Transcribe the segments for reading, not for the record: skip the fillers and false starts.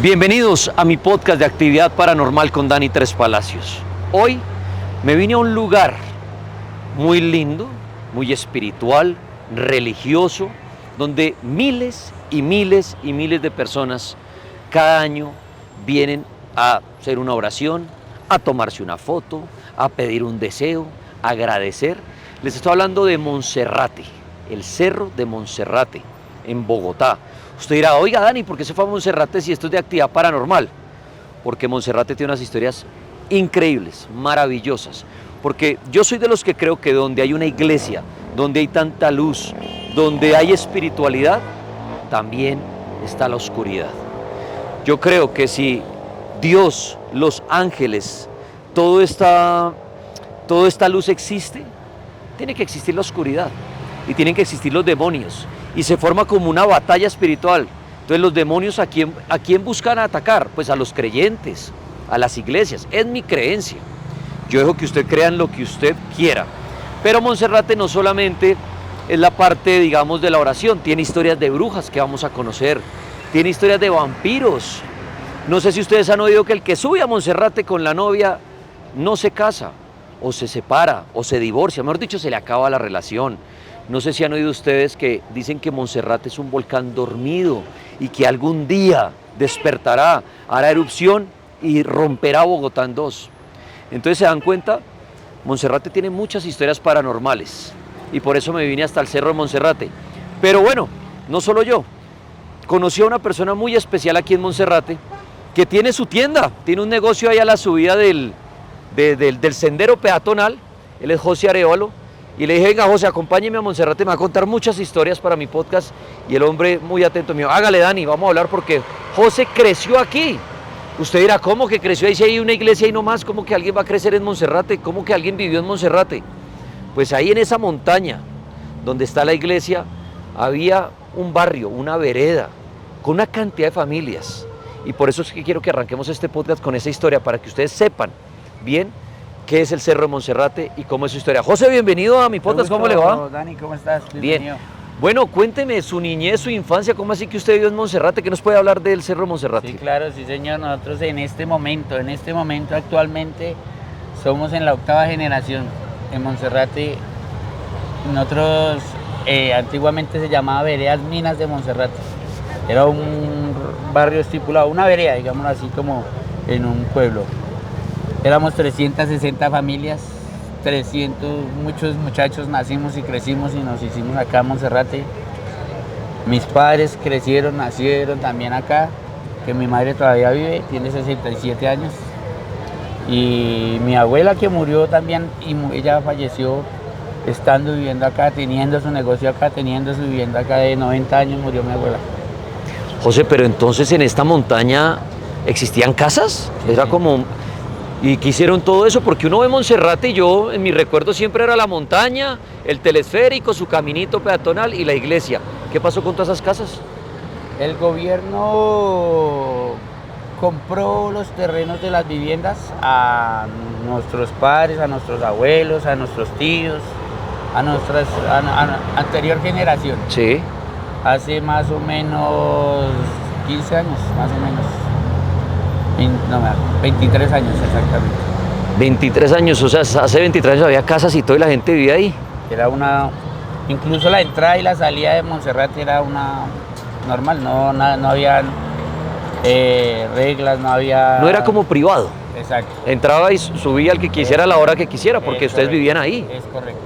Bienvenidos a mi podcast de actividad paranormal con Dani Tres Palacios. Hoy me vine a un lugar muy lindo, muy espiritual, religioso, donde miles y miles y miles de personas cada año vienen a hacer una oración, a tomarse una foto, a pedir un deseo, a agradecer. Les estoy hablando de Monserrate, el Cerro de Monserrate, en Bogotá. Usted dirá, oiga Dani, ¿por qué se fue a Monserrate si esto es de actividad paranormal? Porque Monserrate tiene unas historias increíbles, maravillosas. Porque yo soy de los que creo que donde hay una iglesia, donde hay tanta luz, donde hay espiritualidad, también está la oscuridad. Yo creo que si Dios, los ángeles, toda esta luz existe, tiene que existir la oscuridad y tienen que existir los demonios. Y se forma como una batalla espiritual. Entonces los demonios ¿a quién buscan atacar? Pues a los creyentes, a las iglesias. Es mi creencia. Yo dejo que usted crea en lo que usted quiera. Pero Monserrate no solamente es la parte, digamos, de la oración. Tiene historias de brujas que vamos a conocer. Tiene historias de vampiros. No sé si ustedes han oído que el que sube a Monserrate con la novia no se casa, o se separa, o se divorcia. Mejor dicho, se le acaba la relación. No sé si han oído ustedes que dicen que Monserrate es un volcán dormido y que algún día despertará, hará erupción y romperá Bogotá en dos. Entonces se dan cuenta, Monserrate tiene muchas historias paranormales y por eso me vine hasta el Cerro de Monserrate. Pero bueno, no solo yo, conocí a una persona muy especial aquí en Monserrate que tiene su tienda, tiene un negocio ahí a la subida del sendero peatonal. Él es José Arevalo. Y le dije, venga José, acompáñeme a Monserrate, me va a contar muchas historias para mi podcast. Y el hombre muy atento me dijo, hágale Dani, vamos a hablar porque José creció aquí. Usted dirá, ¿cómo que creció ahí? Si hay una iglesia ahí nomás, ¿cómo que alguien va a crecer en Monserrate? ¿Cómo que alguien vivió en Monserrate? Pues ahí en esa montaña donde está la iglesia, había un barrio, una vereda, con una cantidad de familias. Y por eso es que quiero que arranquemos este podcast con esa historia, para que ustedes sepan bien qué es el Cerro de Monserrate y cómo es su historia. José, bienvenido a mi podcast, ¿cómo le va? Dani, ¿cómo estás? Bien. Bueno, cuénteme su niñez, su infancia, ¿cómo así que usted vivió en Monserrate? ¿Qué nos puede hablar del Cerro de Monserrate? Sí, claro, sí señor, nosotros en este momento actualmente somos en la 8ª generación en Monserrate. Nosotros antiguamente se llamaba Veredas Minas de Monserrate. Era un barrio estipulado, una vereda, digámoslo así, como en un pueblo. Éramos 360 familias, muchos muchachos nacimos y crecimos y nos hicimos acá en Monserrate. Mis padres crecieron, nacieron también acá, que mi madre todavía vive, tiene 67 años. Y mi abuela que murió también, y ella falleció estando viviendo acá, teniendo su negocio acá, teniendo su vivienda acá, de 90 años murió mi abuela. José, pero entonces en esta montaña existían casas, Sí, era sí. como... ¿Y qué hicieron todo eso? Porque uno ve Monserrate y yo, en mi recuerdo siempre era la montaña, el telesférico, su caminito peatonal y la iglesia. ¿Qué pasó con todas esas casas? El gobierno compró los terrenos de las viviendas a nuestros padres, a nuestros abuelos, a nuestros tíos, a nuestra anterior generación. Sí. Hace más o menos 15 años, más o menos. 23 años exactamente. 23 años, o sea, hace 23 años había casas y todo y la gente vivía ahí. Incluso la entrada y la salida de Monserrate era una normal, no había reglas, no había... No era como privado. Exacto. Entraba y subía al que quisiera a la hora que quisiera, porque ustedes correcto. vivían ahí. Es correcto.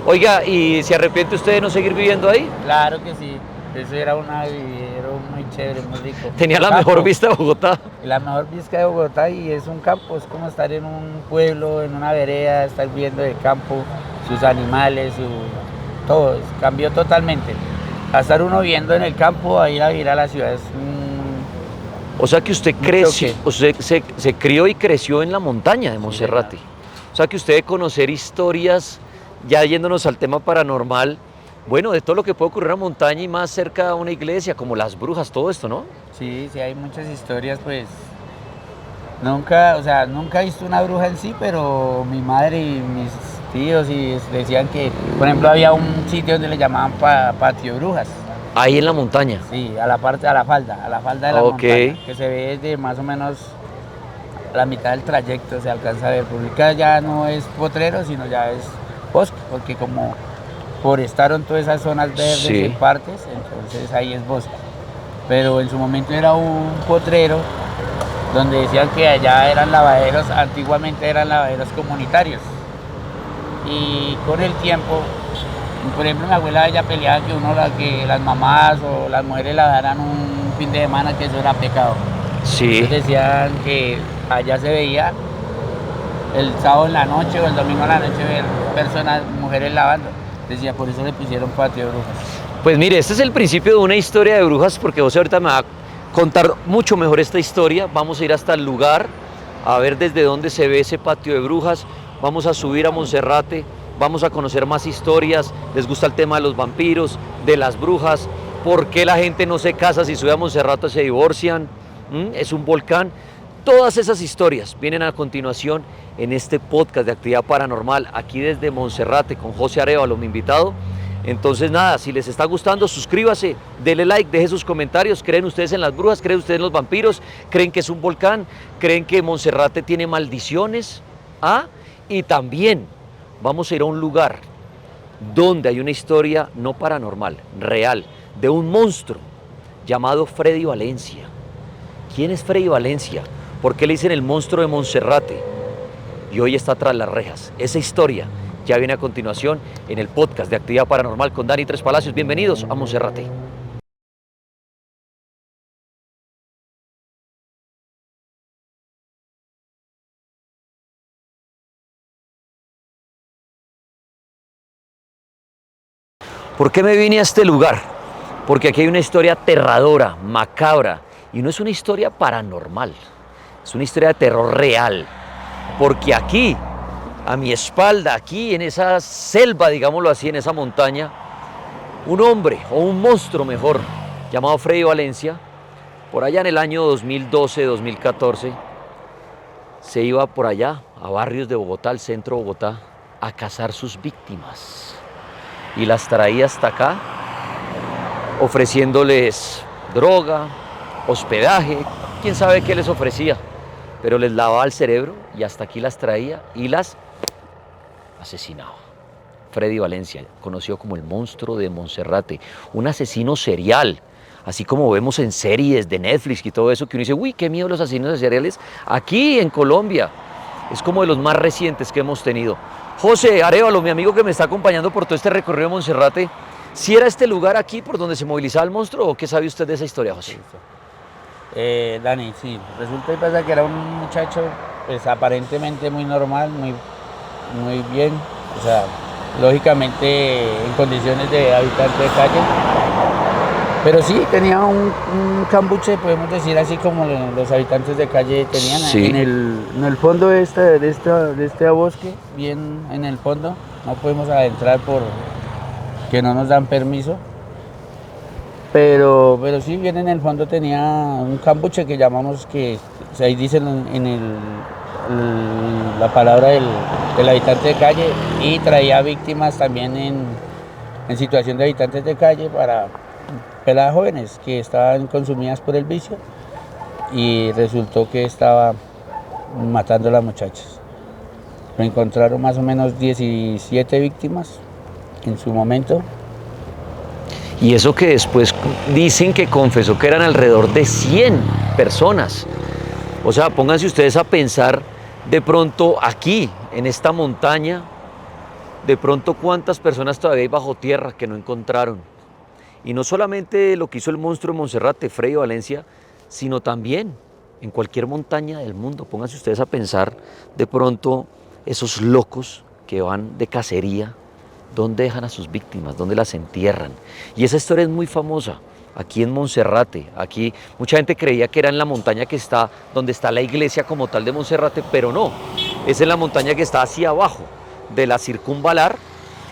Oiga, ¿y se arrepiente usted de no seguir viviendo ahí? Claro que sí. Eso era un vividero muy chévere, muy rico. Tenía la mejor vista de Bogotá. La mejor vista de Bogotá, y es un campo, es como estar en un pueblo, en una vereda, estar viendo el campo, sus animales, todo, cambió totalmente. A estar uno viendo en el campo a ir a vivir a la ciudad es O sea que usted creció, usted se crió y creció en la montaña de Monserrate. Sí, O sea que usted de conocer historias, ya yéndonos al tema paranormal, bueno, de todo lo que puede ocurrir en la montaña y más cerca de una iglesia, como las brujas, todo esto, ¿no? Sí, hay muchas historias, pues. Nunca he visto una bruja en sí, pero mi madre y mis tíos decían que, por ejemplo, había un sitio donde le llamaban Patio Brujas. Ahí en la montaña. Sí, a la falda de la Ok. montaña, que se ve desde más o menos la mitad del trayecto, se alcanza a ver. Porque ya no es potrero, sino ya es bosque, porque como forestaron todas esas zonas verdes Sí. en partes, entonces ahí es bosque. Pero en su momento era un potrero donde decían que allá eran lavaderos, antiguamente eran lavaderos comunitarios. Y con el tiempo, por ejemplo, mi abuela ella peleaba que las mamás o las mujeres lavaran un fin de semana, que eso era pecado. Sí. Entonces decían que allá se veía el sábado en la noche o el domingo en la noche ver personas, mujeres lavando. Decía, por eso le pusieron patio de brujas. Pues mire, este es el principio de una historia de brujas, porque José ahorita me va a contar mucho mejor esta historia. Vamos a ir hasta el lugar, a ver desde dónde se ve ese patio de brujas. Vamos a subir a Monserrate, vamos a conocer más historias. Les gusta el tema de los vampiros, de las brujas, por qué la gente no se casa si sube a Monserrate se divorcian. Es un volcán. Todas esas historias vienen a continuación en este podcast de Actividad Paranormal, aquí desde Monserrate con José Arévalo, mi invitado. Entonces nada, si les está gustando, suscríbase, denle like, deje sus comentarios. ¿Creen ustedes en las brujas? ¿Creen ustedes en los vampiros? ¿Creen que es un volcán? ¿Creen que Monserrate tiene maldiciones? Y también vamos a ir a un lugar donde hay una historia no paranormal, real, de un monstruo llamado Freddy Valencia. ¿Quién es Freddy Valencia? ¿Por qué le dicen el monstruo de Monserrate? Y hoy está tras las rejas. Esa historia ya viene a continuación en el podcast de Actividad Paranormal con Dani Tres Palacios. Bienvenidos a Monserrate. ¿Por qué me vine a este lugar? Porque aquí hay una historia aterradora, macabra, y no es una historia paranormal, es una historia de terror real. Porque aquí, a mi espalda, aquí en esa selva, digámoslo así, en esa montaña, un hombre, o un monstruo mejor, llamado Freddy Valencia, por allá en el año 2012-2014, se iba por allá, a barrios de Bogotá, al centro de Bogotá, a cazar sus víctimas. Y las traía hasta acá, ofreciéndoles droga, hospedaje, quién sabe qué les ofrecía, pero les lavaba el cerebro y hasta aquí las traía y las asesinaba. Freddy Valencia, conocido como el monstruo de Monserrate, un asesino serial, así como vemos en series de Netflix y todo eso, que uno dice, uy, qué miedo los asesinos seriales, aquí en Colombia, es como de los más recientes que hemos tenido. José Arévalo, mi amigo que me está acompañando por todo este recorrido de Monserrate, ¿si era este lugar aquí por donde se movilizaba el monstruo o qué sabe usted de esa historia, José? Dani, sí, resulta y pasa que era un muchacho, pues aparentemente muy normal, muy bien, o sea, lógicamente en condiciones de habitante de calle, pero sí tenía un cambuche, podemos decir así como los habitantes de calle tenían, Sí. en el fondo de este bosque, bien en el fondo, no podemos adentrar porque no nos dan permiso. Pero sí, bien en el fondo tenía un cambuche que llamamos, que o sea, ahí dicen la palabra del habitante de calle, y traía víctimas también en situación de habitantes de calle para peladas jóvenes que estaban consumidas por el vicio, y resultó que estaba matando a las muchachas. Lo encontraron más o menos 17 víctimas en su momento. Y eso que después dicen que confesó que eran alrededor de 100 personas. O sea, pónganse ustedes a pensar de pronto aquí, en esta montaña, de pronto cuántas personas todavía hay bajo tierra que no encontraron. Y no solamente lo que hizo el monstruo de Monserrate, Freddy Valencia, sino también en cualquier montaña del mundo. Pónganse ustedes a pensar de pronto esos locos que van de cacería, ¿dónde dejan a sus víctimas? ¿Dónde las entierran? Y esa historia es muy famosa, aquí en Monserrate. Aquí mucha gente creía que era en la montaña que está, donde está la iglesia como tal de Monserrate, pero no. Es en la montaña que está hacia abajo, de la circunvalar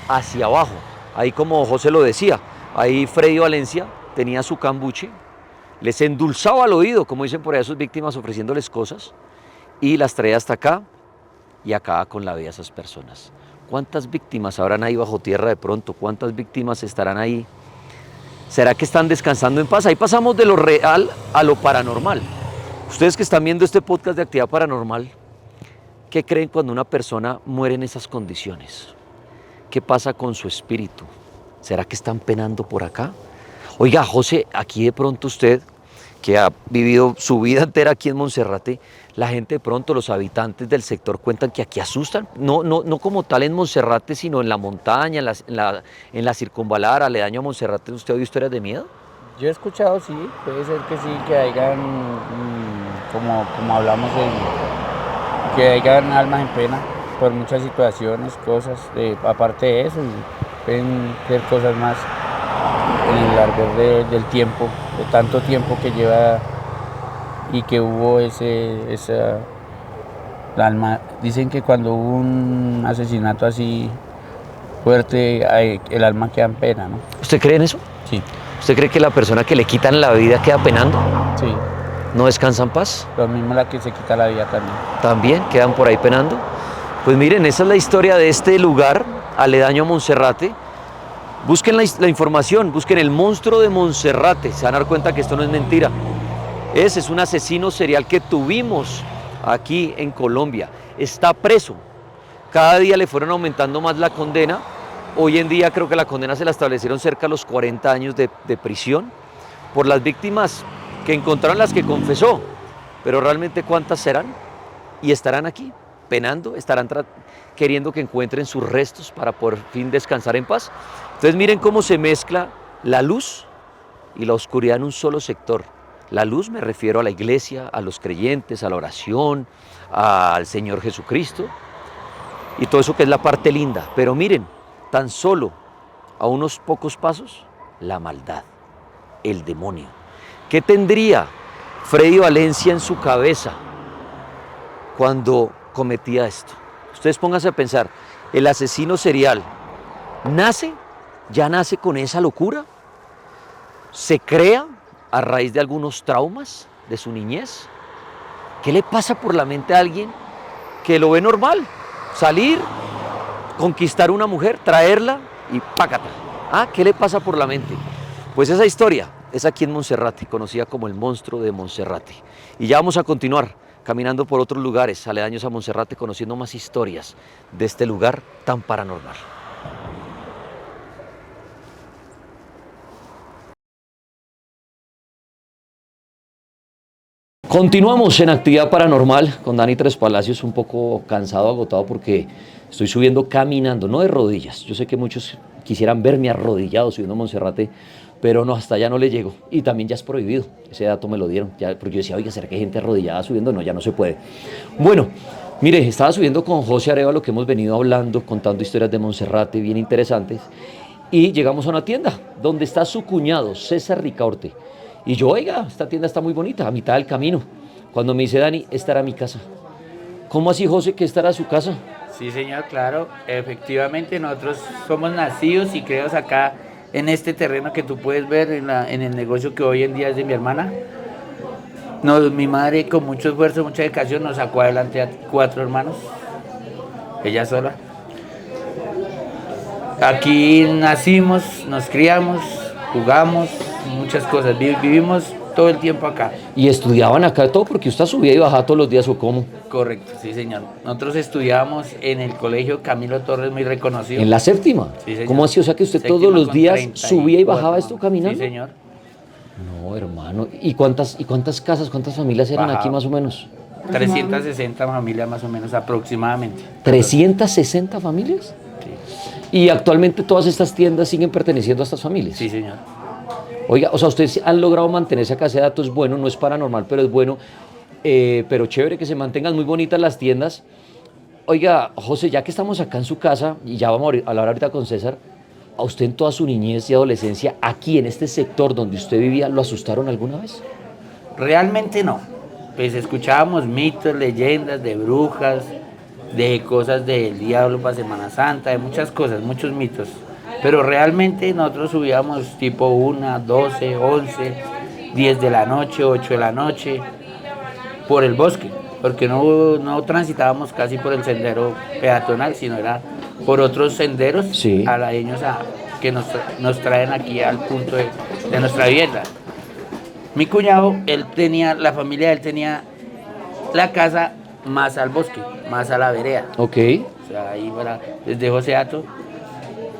hacia abajo. Ahí, como José lo decía, ahí Freddy Valencia tenía su cambuche, les endulzaba al oído, como dicen por ahí a sus víctimas, ofreciéndoles cosas, y las traía hasta acá y acaba con la vida de esas personas. ¿Cuántas víctimas habrán ahí bajo tierra de pronto? ¿Cuántas víctimas estarán ahí ¿Será que están descansando en paz? Ahí pasamos de lo real a lo paranormal. Ustedes que están viendo este podcast de Actividad Paranormal, ¿qué creen cuando una persona muere en esas condiciones? ¿Qué pasa con su espíritu? ¿Será que están penando por acá? Oiga, José, aquí de pronto usted, que ha vivido su vida entera aquí en Monserrate, la gente de pronto, los habitantes del sector cuentan que aquí asustan, no como tal en Monserrate, sino en la montaña, en la circunvalar, aledaño a Monserrate. ¿Usted ha oído historias de miedo? Yo he escuchado, sí, puede ser que sí, que hayan, como hablamos, que hayan almas en pena por muchas situaciones, cosas, aparte de eso, y pueden ser cosas más en el largo del tiempo, de tanto tiempo que lleva y que hubo esa alma. Dicen que cuando hubo un asesinato así fuerte, el alma queda en pena, ¿no? ¿Usted cree en eso? Sí, ¿Usted cree que la persona que le quitan la vida queda penando? sí. ¿No descansa en paz? Lo mismo la que se quita la vida también. También quedan por ahí penando. Pues miren, esa es la historia de este lugar, aledaño a Monserrate. Busquen la información, busquen el monstruo de Monserrate, se van a dar cuenta que esto no es mentira. Ese es un asesino serial que tuvimos aquí en Colombia. Está preso. Cada día le fueron aumentando más la condena. Hoy en día creo que la condena se la establecieron cerca de los 40 años de prisión por las víctimas que encontraron, las que confesó. Pero realmente ¿cuántas serán? Y estarán aquí, penando, estarán queriendo que encuentren sus restos para por fin descansar en paz. Entonces miren cómo se mezcla la luz y la oscuridad en un solo sector. La luz me refiero a la iglesia, a los creyentes, a la oración, al Señor Jesucristo y todo eso que es la parte linda. Pero miren, tan solo a unos pocos pasos, la maldad, el demonio. ¿Qué tendría Freddy Valencia en su cabeza cuando cometía esto? Ustedes pónganse a pensar, el asesino serial ya nace con esa locura, se crea a raíz de algunos traumas de su niñez. ¿Qué le pasa por la mente a alguien que lo ve normal? Salir, conquistar una mujer, traerla y pácata. ¿Qué le pasa por la mente? Pues esa historia es aquí en Monserrate, conocida como el monstruo de Monserrate. Y ya vamos a continuar caminando por otros lugares aledaños a Monserrate, conociendo más historias de este lugar tan paranormal. Continuamos en Actividad Paranormal con Dani Tres Palacios, un poco cansado, agotado porque estoy subiendo caminando, no de rodillas. Yo sé que muchos quisieran verme arrodillado subiendo a Monserrate, pero no, hasta allá no le llego. Y también ya es prohibido, ese dato me lo dieron, ya, porque yo decía, oiga, ¿será que hay gente arrodillada subiendo? No, ya no se puede. Bueno, mire, estaba subiendo con José Arevalo, que hemos venido hablando, contando historias de Monserrate bien interesantes, y llegamos a una tienda donde está su cuñado, César Ricaurte. Y yo, oiga, esta tienda está muy bonita, a mitad del camino. Cuando me dice Dani, esta era mi casa. ¿Cómo así, José, que esta era su casa? Sí, señor, claro. Efectivamente, nosotros somos nacidos y creados acá en este terreno que tú puedes ver en el negocio que hoy en día es de mi hermana. Mi madre, con mucho esfuerzo, mucha dedicación, nos sacó adelante a 4 hermanos. Ella sola. Aquí nacimos, nos criamos, jugamos, muchas cosas. Vivimos todo el tiempo acá. ¿Y estudiaban acá todo porque usted subía y bajaba todos los días o cómo? Correcto, sí, señor. Nosotros estudiábamos en el colegio Camilo Torres, muy reconocido. ¿En la séptima? Sí, señor. ¿Cómo así? O sea que usted Séptima todos los con días 34, subía y bajaba esto caminando. Sí, señor. No, hermano. ¿Y cuántas casas, cuántas familias eran aquí más o menos? 360 familias más o menos aproximadamente. ¿360 familias? Sí. ¿Y actualmente todas estas tiendas siguen perteneciendo a estas familias? Sí, señor. Oiga, o sea, ustedes han logrado mantenerse acá, ese dato es bueno, no es paranormal, pero es bueno, pero chévere que se mantengan muy bonitas las tiendas. Oiga, José, ya que estamos acá en su casa, y ya vamos a hablar ahorita con César, ¿a usted en toda su niñez y adolescencia, aquí en este sector donde usted vivía, lo asustaron alguna vez? Realmente no. Pues escuchábamos mitos, leyendas de brujas, de cosas del diablo para Semana Santa, de muchas cosas, muchos mitos. Pero realmente nosotros subíamos tipo 1, 12, 11, 10 de la noche, 8 de la noche, por el bosque, porque no transitábamos casi por el sendero peatonal, sino era por otros senderos aledaños que nos traen aquí al punto de nuestra vivienda. Mi cuñado, la familia de él tenía la casa más al bosque, más a la vereda. Ok. O sea, ahí desde Joseato.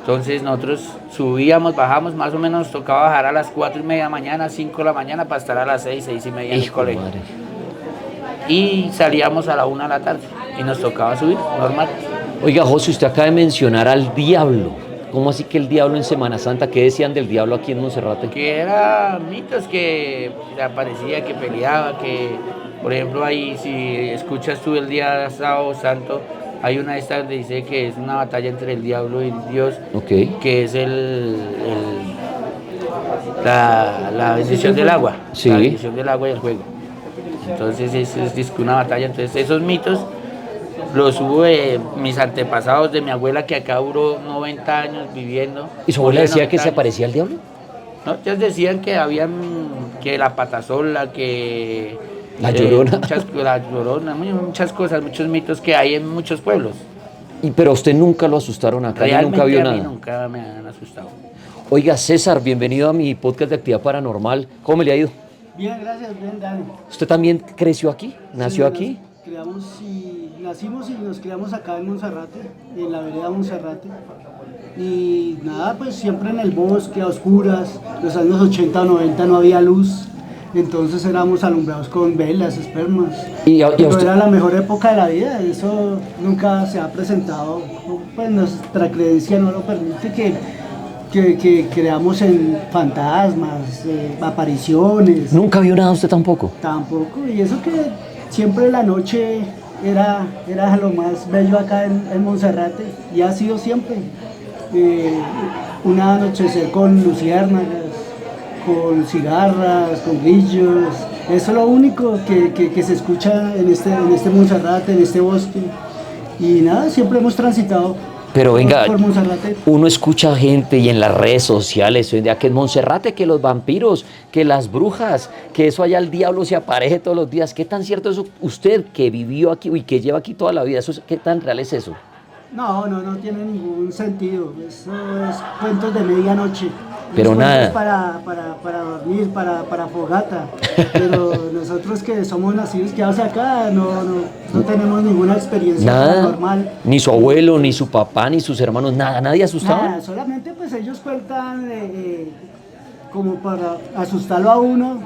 Entonces nosotros subíamos, bajamos, más o menos tocaba bajar a las 4:30 de la mañana, 5 de la mañana para estar a las 6, 6:30 en el colegio. Madre. Y salíamos a la 1 de la tarde y nos tocaba subir, normal. Oiga, José, usted acaba de mencionar al diablo. ¿Cómo así que el diablo en Semana Santa? ¿Qué decían del diablo aquí en Monserrate? Que eran mitos que aparecía, que peleaba, que por ejemplo ahí si escuchas tú el día sábado santo, hay una de estas donde dice que es una batalla entre el diablo y Dios, Ok. que es la bendición del agua, Sí. la bendición del agua y el juego. Entonces es una batalla, entonces esos mitos los hubo de mis antepasados, de mi abuela que acá duró 90 años viviendo. ¿Y su abuela decía que 90 se años. aparecía el diablo? No, ellos decían que la patasola, que La Llorona. la llorona, muchas cosas, muchos mitos que hay en muchos pueblos. Pero a usted nunca lo asustaron acá, y Realmente nunca vio a mí nada. nunca me han asustado. Oiga, César, bienvenido a mi podcast de actividad paranormal. ¿Cómo le ha ido? Bien, gracias, bien, Dani. ¿Usted también creció aquí? ¿Nació Sí, aquí? Nacimos y nos criamos acá en Monserrate, en la vereda Monserrate. Y nada, pues siempre en el bosque, a oscuras. Los años 80 o 90 no había luz, entonces éramos alumbrados con velas, espermas. Y a usted- Era la mejor época de la vida, eso nunca se ha presentado. Pues nuestra creencia no lo permite que creamos en fantasmas, apariciones. ¿Nunca vio nada usted tampoco? Tampoco, y eso que siempre la noche era lo más bello acá en Monserrate, y ha sido siempre. Un anochecer con luciérnagas, con cigarras, con grillos, eso es lo único que se escucha en este Monserrate, en este bosque. Y nada, siempre hemos transitado Pero venga, por Monserrate. uno escucha gente y en las redes sociales, hoy en día que en Monserrate, que los vampiros, que las brujas, que eso allá el diablo se aparece todos los días. ¿Qué tan cierto es eso? Usted que vivió aquí y que lleva aquí toda la vida, ¿qué tan real es eso? No tiene ningún sentido. Eso es cuentos de medianoche. Pero Es nada. cuentos para dormir, para fogata. Pero nosotros que somos nacidos quedados acá, no tenemos ninguna experiencia Nada. paranormal. Ni su abuelo, ni su papá, ni sus hermanos, nada, nadie asustaba. Nada, solamente pues ellos cuentan como para asustarlo a uno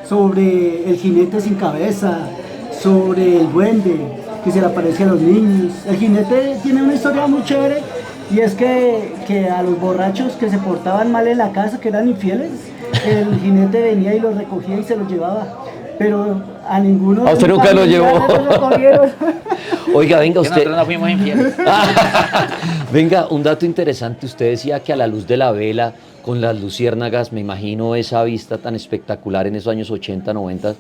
sobre el jinete sin cabeza, sobre el duende que se le aparece a los niños. El jinete tiene una historia muy chévere, y es que a los borrachos que se portaban mal en la casa, que eran infieles, el jinete venía y los recogía y se los llevaba. Pero a ninguno... A usted de mi nunca lo familia llevó. lo recogieron. Oiga, venga Que usted. nosotros no fuimos infieles. Venga, un dato interesante. Usted decía que a la luz de la vela, con las luciérnagas, me imagino esa vista tan espectacular en esos años 80, 90.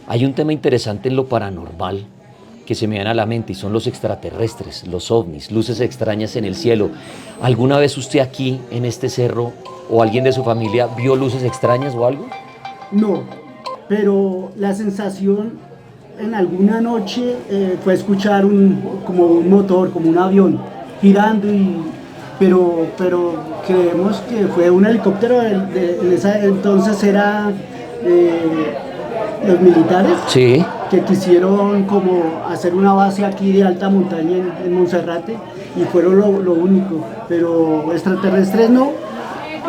Hay un tema interesante en lo paranormal que se me viene a la mente y son los extraterrestres, los ovnis, luces extrañas en el cielo. ¿Alguna vez usted aquí en este cerro o alguien de su familia vio luces extrañas o algo? No, pero la sensación en alguna noche fue escuchar como un motor, como un avión girando, pero creemos que fue un helicóptero. En ese entonces era los militares Sí. que quisieron como hacer una base aquí de alta montaña en Monserrate, y fueron lo único, pero extraterrestres no.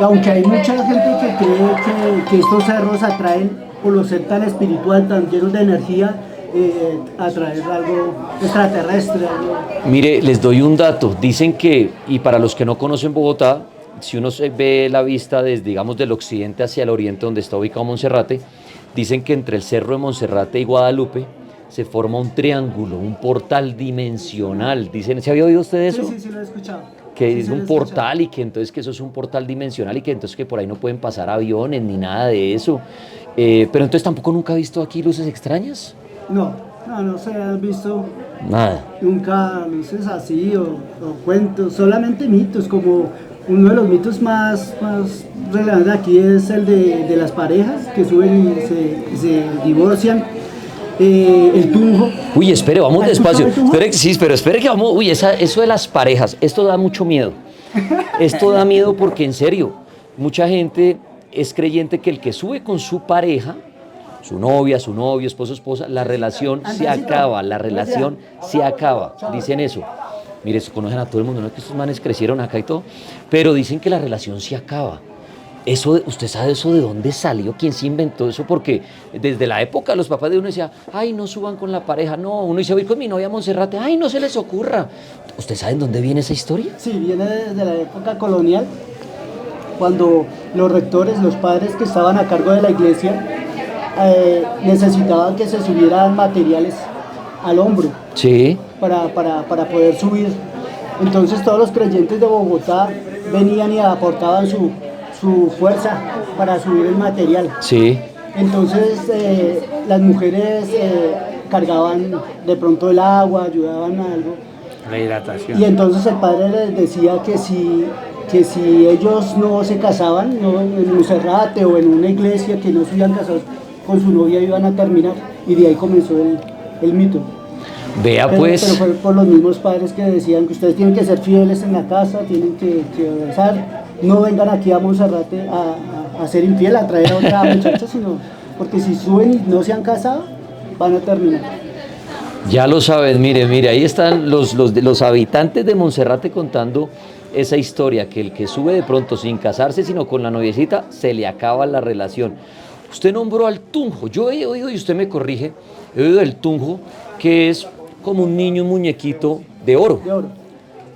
Aunque hay mucha gente que cree que estos cerros atraen, por lo ser tan espiritual, tan llenos de energía, atraer algo extraterrestre. Mire, les doy un dato. Dicen que, y para los que no conocen Bogotá, si uno se ve la vista desde, digamos, del occidente hacia el oriente, donde está ubicado Monserrate, dicen que entre el cerro de Monserrate y Guadalupe se forma un triángulo, un portal dimensional. Dicen, ¿se había oído usted eso? Sí, lo he escuchado. Que Sí, es sí, lo un he escuchado. portal y que entonces que eso es un portal dimensional y que entonces que por ahí no pueden pasar aviones ni nada de eso. Pero entonces tampoco nunca ha visto aquí luces extrañas. No se ha visto Nada. nunca luces así o cuentos, solamente mitos, como uno de los mitos más relevantes aquí es el de las parejas que suben y se divorcian, el tunjo. Uy, espere, vamos ¿Has despacio. escuchado el tunjo? Espere, sí, pero espere que vamos. Uy, eso de las parejas, esto da mucho miedo. Esto da miedo porque en serio, mucha gente es creyente que el que sube con su pareja, su novia, su novio, esposo, esposa, la relación se acaba, la relación se acaba. Dicen eso. Mire, eso conocen a todo el mundo, no es que estos manes crecieron acá y todo, pero dicen que la relación se acaba. Eso, ¿usted sabe eso de dónde salió? ¿Quién se inventó eso? Porque desde la época los papás de uno decían, ay, no suban con la pareja, no, uno dice, voy con mi novia a Monserrate, ay, no se les ocurra. ¿Usted sabe en dónde viene esa historia? Sí, viene desde la época colonial, cuando los rectores, los padres que estaban a cargo de la iglesia, necesitaban que se subieran materiales al hombro Sí, para poder subir. Entonces todos los creyentes de Bogotá venían y aportaban su fuerza para subir el material. sí. Entonces las mujeres cargaban de pronto el agua, ayudaban a algo. La hidratación. Y entonces el padre les decía que si ellos no se casaban, no, en Monserrate o en una iglesia, que no se iban casados con su novia, iban a terminar. Y de ahí comenzó el mito. Vea Pero pues, fue por los mismos padres que decían que ustedes tienen que ser fieles en la casa, tienen que rezar, no vengan aquí a Monserrate a ser infiel, a traer a otra muchacha, sino porque si suben y no se han casado, van a terminar. ya lo saben, mire, ahí están los habitantes de Monserrate contando esa historia, que el que sube de pronto sin casarse, sino con la noviecita, se le acaba la relación. Usted nombró al tunjo, yo he oído, y usted me corrige, he oído del tunjo, que es como un niño, un muñequito de oro. De oro.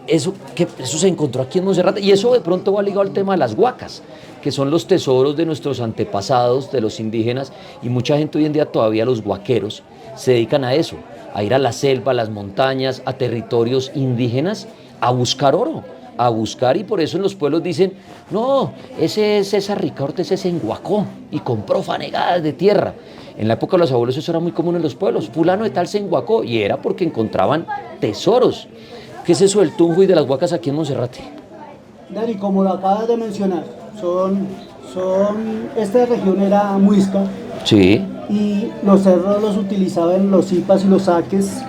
Eso se encontró aquí en Monserrate, y eso de pronto va ligado al tema de las huacas, que son los tesoros de nuestros antepasados, de los indígenas, y mucha gente hoy en día, todavía los huaqueros, se dedican a eso, a ir a la selva, a las montañas, a territorios indígenas, a buscar oro, a buscar, y por eso en los pueblos dicen, no, ese es César Ricaurte, ese se enguacó y compró fanegadas de tierra. En la época de los abuelos eso era muy común en los pueblos, fulano de tal se enguacó, y era porque encontraban tesoros. ¿Qué es eso del tunjo y de las huacas aquí en Monserrate? Dani, como lo acabas de mencionar, esta región era muisca Sí, y los cerros los utilizaban los zipas y los saques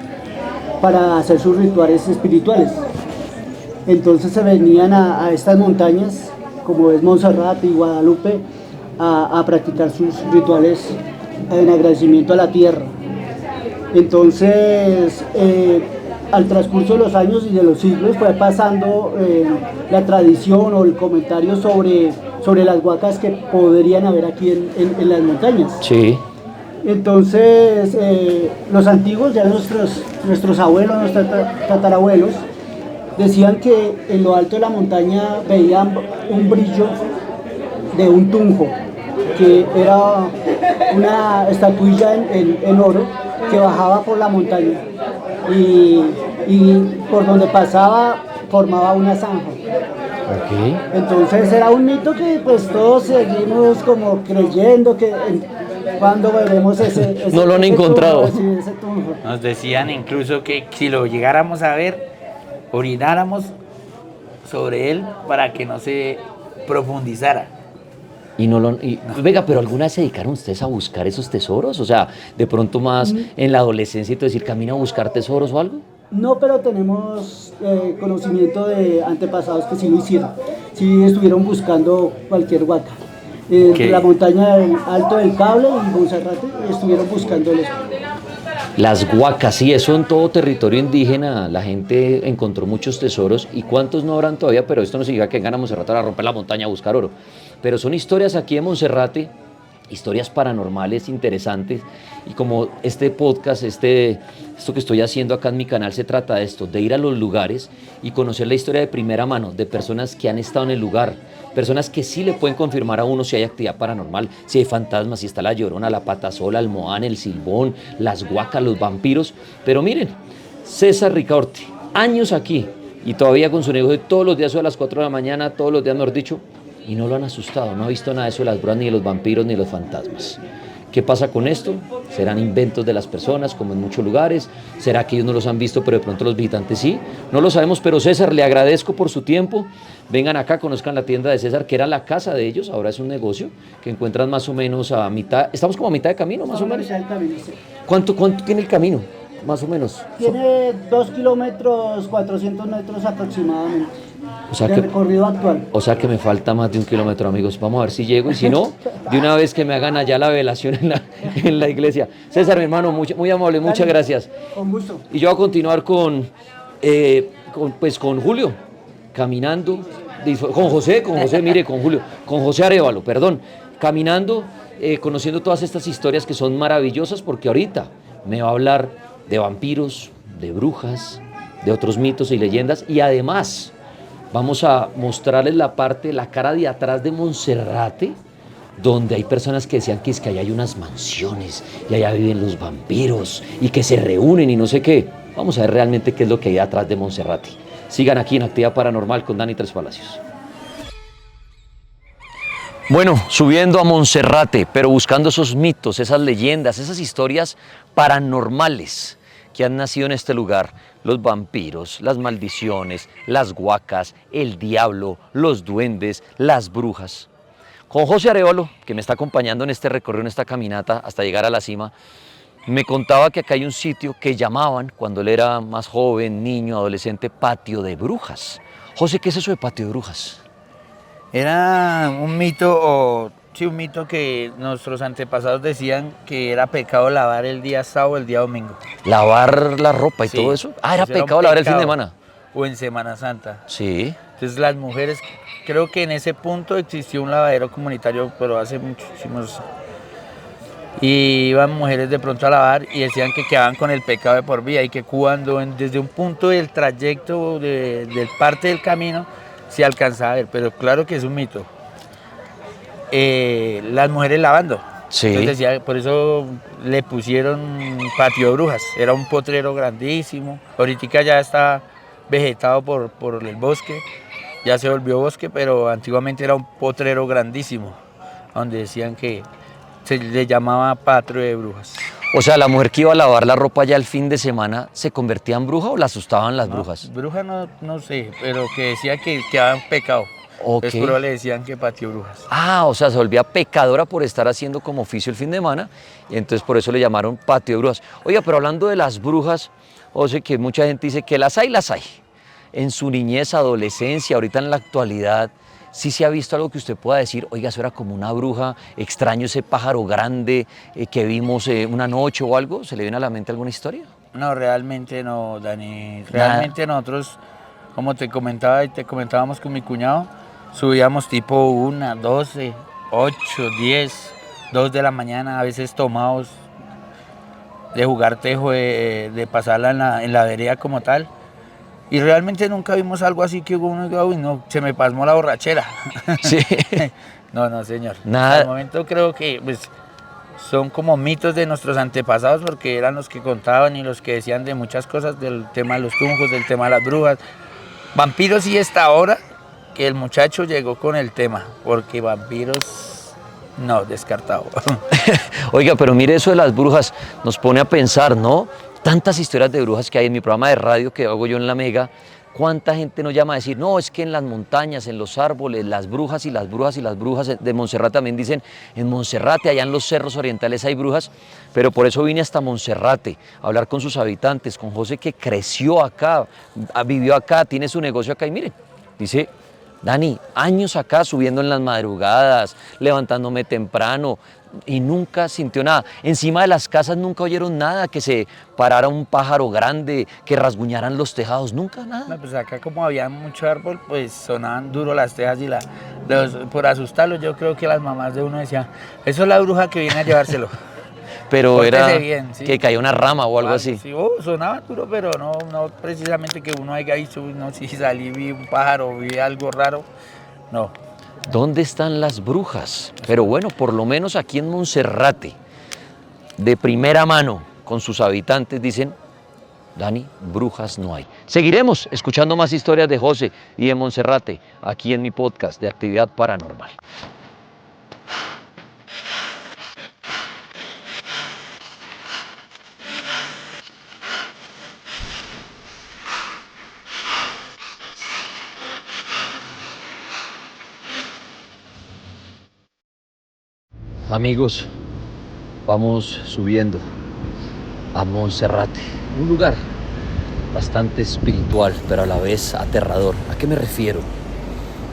para hacer sus rituales espirituales. Entonces se venían a estas montañas, como es Monserrate y Guadalupe, a practicar sus rituales en agradecimiento a la tierra. Entonces, al transcurso de los años y de los siglos fue pasando la tradición o el comentario sobre las huacas que podrían haber aquí en las montañas. sí. Entonces, los antiguos, ya nuestros abuelos, nuestros tatarabuelos, decían que en lo alto de la montaña veían un brillo de un tunjo, que era una estatuilla en oro que bajaba por la montaña y por donde pasaba formaba una zanja. Ok. Entonces era un mito que pues todos seguimos como creyendo que cuando veremos ese No lo han encontrado. tunjo, sí, ese tunjo. Nos decían incluso que si lo llegáramos a ver, orináramos sobre él para que no se profundizara. Venga, pero ¿alguna vez se dedicaron ustedes a buscar esos tesoros? O sea, de pronto más en la adolescencia y todo decir, camino a buscar tesoros o algo. No, pero tenemos conocimiento de antepasados que sí lo hicieron. Sí estuvieron buscando cualquier huaca. ¿Qué? La montaña del Alto del Cable y Monserrate estuvieron buscándolos. Las huacas, sí, eso en todo territorio indígena, la gente encontró muchos tesoros, y cuántos no habrán todavía, pero esto no significa que vengan a Monserrate a romper la montaña a buscar oro. Pero son historias aquí en Monserrate, historias paranormales interesantes, y como este podcast, esto que estoy haciendo acá en mi canal se trata de esto, de ir a los lugares y conocer la historia de primera mano, de personas que han estado en el lugar, personas que sí le pueden confirmar a uno si hay actividad paranormal, si hay fantasmas, si está la Llorona, la Patasola, el Moán, el Silbón, las huacas, los vampiros. Pero miren, César Ricaurte, años aquí, y todavía con su negocio todos los días a las 4 de la mañana, todos los días mejor dicho, y no lo han asustado, no ha visto nada de eso de las brujas, ni de los vampiros, ni de los fantasmas. ¿Qué pasa con esto? ¿Serán inventos de las personas, como en muchos lugares? ¿Será que ellos no los han visto, pero de pronto los visitantes sí? No lo sabemos, pero César, le agradezco por su tiempo. Vengan acá, conozcan la tienda de César, que era la casa de ellos, ahora es un negocio, que encuentran más o menos a mitad, estamos como a mitad de camino, más o menos. ¿Cuánto tiene el camino, más o menos? Tiene 2 kilómetros, 400 metros aproximadamente. O sea del recorrido actual. O sea que me falta más de 1 kilómetro, amigos. Vamos a ver si llego y si no, de una vez que me hagan allá la velación en la iglesia. César, mi hermano, muy amable, muchas gracias. Con gusto. Y yo voy a continuar con Julio, caminando, con José, mire, con Julio, con José Arévalo, perdón, caminando, conociendo todas estas historias que son maravillosas, porque ahorita me va a hablar de vampiros, de brujas, de otros mitos y leyendas, y además vamos a mostrarles la cara de atrás de Monserrate, donde hay personas que decían que es que allá hay unas mansiones y allá viven los vampiros y que se reúnen y no sé qué. Vamos a ver realmente qué es lo que hay atrás de Monserrate. Sigan aquí en Actividad Paranormal con Dani Tres Palacios. Bueno, subiendo a Monserrate, pero buscando esos mitos, esas leyendas, esas historias paranormales que han nacido en este lugar. Los vampiros, las maldiciones, las huacas, el diablo, los duendes, las brujas. Con José Arévalo, que me está acompañando en este recorrido, en esta caminata hasta llegar a la cima, me contaba que acá hay un sitio que llamaban, cuando él era más joven, niño, adolescente, Patio de Brujas. José, ¿qué es eso de Patio de Brujas? Era un mito, un mito que nuestros antepasados decían que era pecado lavar el día sábado o el día domingo. ¿Lavar la ropa y Sí, todo eso? Ah, era eso era un pecado lavar el fin de semana. O en Semana Santa. Sí. Entonces las mujeres, creo que en ese punto existió un lavadero comunitario, pero hace muchísimos. Y iban mujeres de pronto a lavar y decían que quedaban con el pecado de por vida y que cuando desde un punto del trayecto, de parte del camino, se alcanzaba a ver, pero claro que es un mito. Las mujeres lavando. Sí. Entonces decía, por eso le pusieron Patio de Brujas. Era un potrero grandísimo. Ahorita ya está vegetado por el bosque. Ya se volvió bosque, pero antiguamente era un potrero grandísimo, donde decían que se le llamaba Patio de Brujas. O sea, la mujer que iba a lavar la ropa ya el fin de semana, ¿se convertía en bruja o la asustaban las brujas? Bruja no sé, pero que decía que quedaba en pecado. Ok. Entonces, pero le decían que Patio de Brujas. Ah, o sea, se volvía pecadora por estar haciendo como oficio el fin de semana, y entonces por eso le llamaron Patio de Brujas. Oiga, pero hablando de las brujas, o sea, que mucha gente dice que las hay. En su niñez, adolescencia, ahorita en la actualidad, ¿sí se ha visto algo que usted pueda decir, oiga, eso era como una bruja, extraño ese pájaro grande que vimos una noche o algo? ¿Se le viene a la mente alguna historia? No, realmente no, Dani. Realmente nosotros, como te comentaba y te comentábamos con mi cuñado, subíamos tipo 1, 12, 8, 10, 2 de la mañana, a veces tomados de jugar tejo, de pasarla en la vereda como tal. Y realmente nunca vimos algo así que uno diga, uy, no, se me pasmó la borrachera. Sí. No, señor. Nada. Al momento creo que pues, son como mitos de nuestros antepasados porque eran los que contaban y los que decían de muchas cosas, del tema de los tunjos, del tema de las brujas. Vampiros sí está ahora que el muchacho llegó con el tema, porque vampiros no, descartado. Oiga, pero mire, eso de las brujas nos pone a pensar, ¿no? Tantas historias de brujas que hay en mi programa de radio que hago yo en La Mega. ¿Cuánta gente nos llama a decir, no, es que en las montañas, en los árboles, las brujas y las brujas y las brujas de Montserrat también dicen, en Monserrate, allá en los cerros orientales hay brujas, pero por eso vine hasta Monserrate a hablar con sus habitantes, con José que creció acá, vivió acá, tiene su negocio acá y miren, dice, Dani, años acá subiendo en las madrugadas, levantándome temprano y nunca sintió nada. Encima de las casas nunca oyeron nada, que se parara un pájaro grande, que rasguñaran los tejados, nunca nada. No, pues acá como había mucho árbol, pues sonaban duro las tejas y por asustarlos yo creo que las mamás de uno decían, eso es la bruja que viene a llevárselo. Pero Pórtese era bien, sí. que caía una rama o algo así. Sí, sonaba duro, pero no precisamente que uno haya dicho, no, si salí, vi un pájaro, vi algo raro, no. ¿Dónde están las brujas? Pero bueno, por lo menos aquí en Monserrate, de primera mano, con sus habitantes, dicen, Dani, brujas no hay. Seguiremos escuchando más historias de José y de Monserrate, aquí en mi podcast de Actividad Paranormal. Amigos, vamos subiendo a Monserrate, un lugar bastante espiritual, pero a la vez aterrador. ¿A qué me refiero?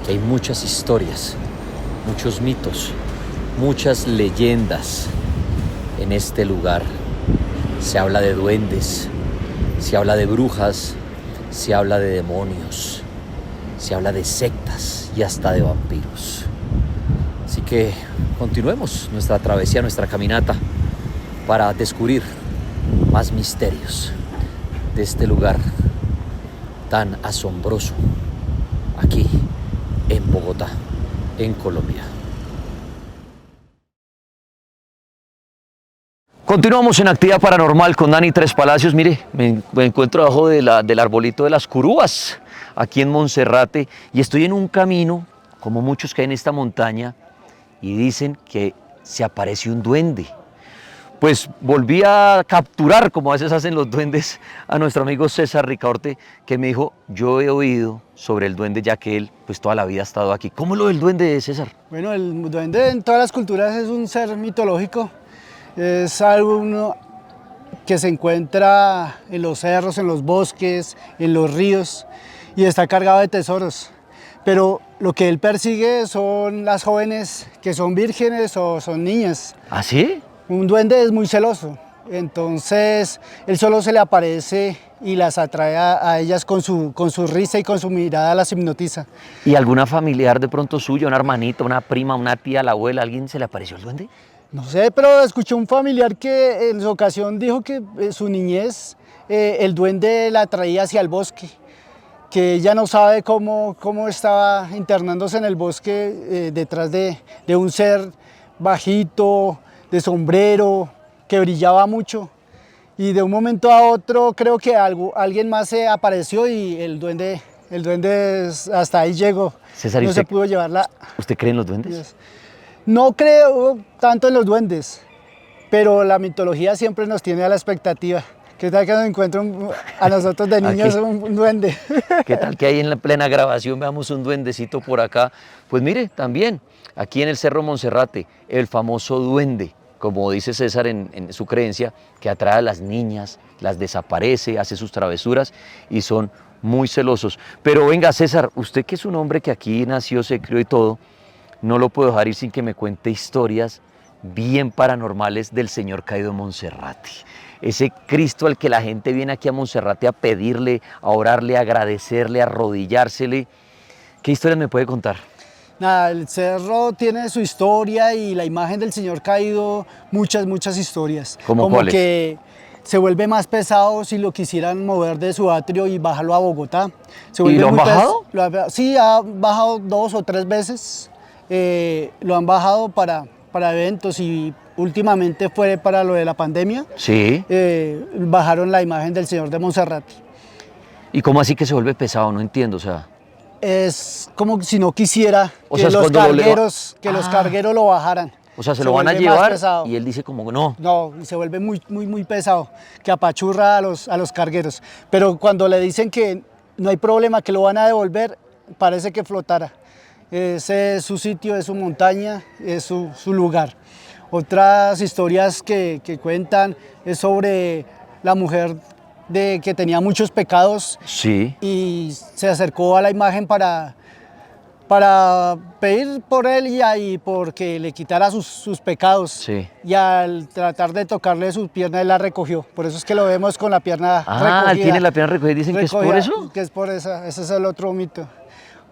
Que hay muchas historias, muchos mitos, muchas leyendas en este lugar. Se habla de duendes, se habla de brujas, se habla de demonios, se habla de sectas y hasta de vampiros. Así que continuemos nuestra travesía, nuestra caminata para descubrir más misterios de este lugar tan asombroso aquí en Bogotá, en Colombia. Continuamos en Actividad Paranormal con Dani Tres Palacios. Mire, me encuentro debajo del arbolito de las curúas, aquí en Monserrate, y estoy en un camino, como muchos que hay en esta montaña, y dicen que se apareció un duende. Pues volví a capturar, como a veces hacen los duendes, a nuestro amigo César Ricaurte, que me dijo, yo he oído sobre el duende, ya que él pues toda la vida ha estado aquí. ¿Cómo es lo del duende, César? Bueno, el duende en todas las culturas es un ser mitológico, es algo que se encuentra en los cerros, en los bosques, en los ríos y está cargado de tesoros. Pero lo que él persigue son las jóvenes que son vírgenes o son niñas. ¿Ah, sí? Un duende es muy celoso, entonces él solo se le aparece y las atrae a ellas con su risa y con su mirada las hipnotiza. ¿Y alguna familiar de pronto suya, una hermanita, una prima, una tía, la abuela, alguien se le apareció el duende? No sé, pero escuché un familiar que en su ocasión dijo que en su niñez el duende la traía hacia el bosque, que ella no sabe cómo estaba internándose en el bosque detrás de un ser bajito, de sombrero, que brillaba mucho. Y de un momento a otro creo que alguien más se apareció y el duende hasta ahí llegó. César, no se pudo llevarla. ¿Usted cree en los duendes? No creo tanto en los duendes, pero la mitología siempre nos tiene a la expectativa. ¿Qué tal que nos encuentre a nosotros de niños un duende? ¿Qué tal que ahí en la plena grabación veamos un duendecito por acá? Pues mire, también aquí en el Cerro Monserrate, el famoso duende, como dice César en su creencia, que atrae a las niñas, las desaparece, hace sus travesuras y son muy celosos. Pero venga, César, usted que es un hombre que aquí nació, se crió y todo, no lo puedo dejar ir sin que me cuente historias bien paranormales del Señor Caído de Monserrate. Ese Cristo al que la gente viene aquí a Monserrate a pedirle, a orarle, a agradecerle, a arrodillársele. ¿Qué historias me puede contar? Nada, el cerro tiene su historia y la imagen del Señor Caído, muchas historias. ¿Cómo cuáles? Que se vuelve más pesado si lo quisieran mover de su atrio y bajarlo a Bogotá. ¿Y lo han bajado? Sí, ha bajado 2 o 3 veces. Lo han bajado para eventos y últimamente fue para lo de la pandemia. Sí. Bajaron la imagen del Señor de Monserrate. ¿Y cómo así que se vuelve pesado? No entiendo, o sea. Es como si no quisiera O que, sea, los los cargueros lo bajaran. O sea, se lo van a llevar y él dice como no. No, y se vuelve muy pesado, que apachurra a los cargueros. Pero cuando le dicen que no hay problema, que lo van a devolver, parece que flotara. Ese es su sitio, es su montaña, es su lugar. Otras historias que cuentan es sobre la mujer que tenía muchos pecados. Sí. Y se acercó a la imagen para pedir por él y porque le quitara sus pecados. Sí. Y al tratar de tocarle sus piernas, él la recogió. Por eso es que lo vemos con la pierna recogida. Él tiene la pierna recogida. ¿Dicen que es por eso? Que es por esa. Ese es el otro mito.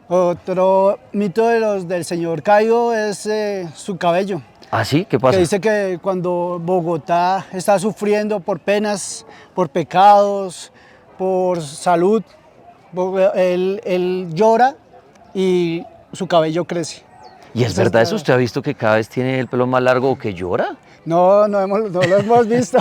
Otro mito del Señor Caído es su cabello. ¿Ah, sí? ¿Qué pasa? Que dice que cuando Bogotá está sufriendo por penas, por pecados, por salud, él llora y su cabello crece. ¿Y es verdad eso? ¿Usted ha visto que cada vez tiene el pelo más largo o que llora? No lo hemos visto.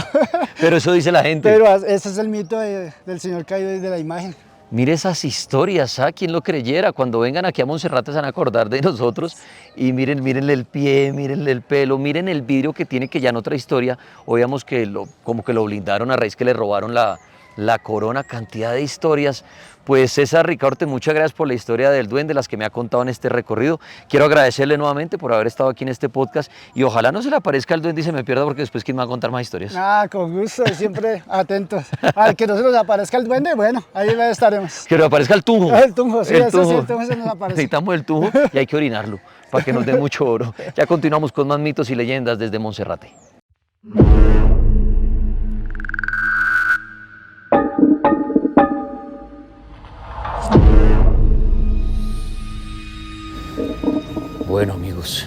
Pero eso dice la gente. Pero ese es el mito del Señor Caído y de la imagen. Mire esas historias, ¿ah? ¿Quién lo creyera? Cuando vengan aquí a Monserrate se van a acordar de nosotros y mírenle el pie, mírenle el pelo, miren el vidrio que tiene, que ya en otra historia, oíamos que como que lo blindaron a raíz que le robaron la la corona, cantidad de historias. Pues César Ricaurte, muchas gracias por la historia del duende, las que me ha contado en este recorrido. Quiero agradecerle nuevamente por haber estado aquí en este podcast y ojalá no se le aparezca el duende y se me pierda, porque después ¿quién me va a contar más historias? Con gusto, siempre atentos. Al que no se nos aparezca el duende, bueno, ahí estaremos. Que nos aparezca el tunjo. El tunjo, sí, el eso tunjo. sí, el tunjo se nos aparece. Necesitamos el tunjo y hay que orinarlo para que nos dé mucho oro. Ya continuamos con más mitos y leyendas desde Monserrate. Bueno, amigos,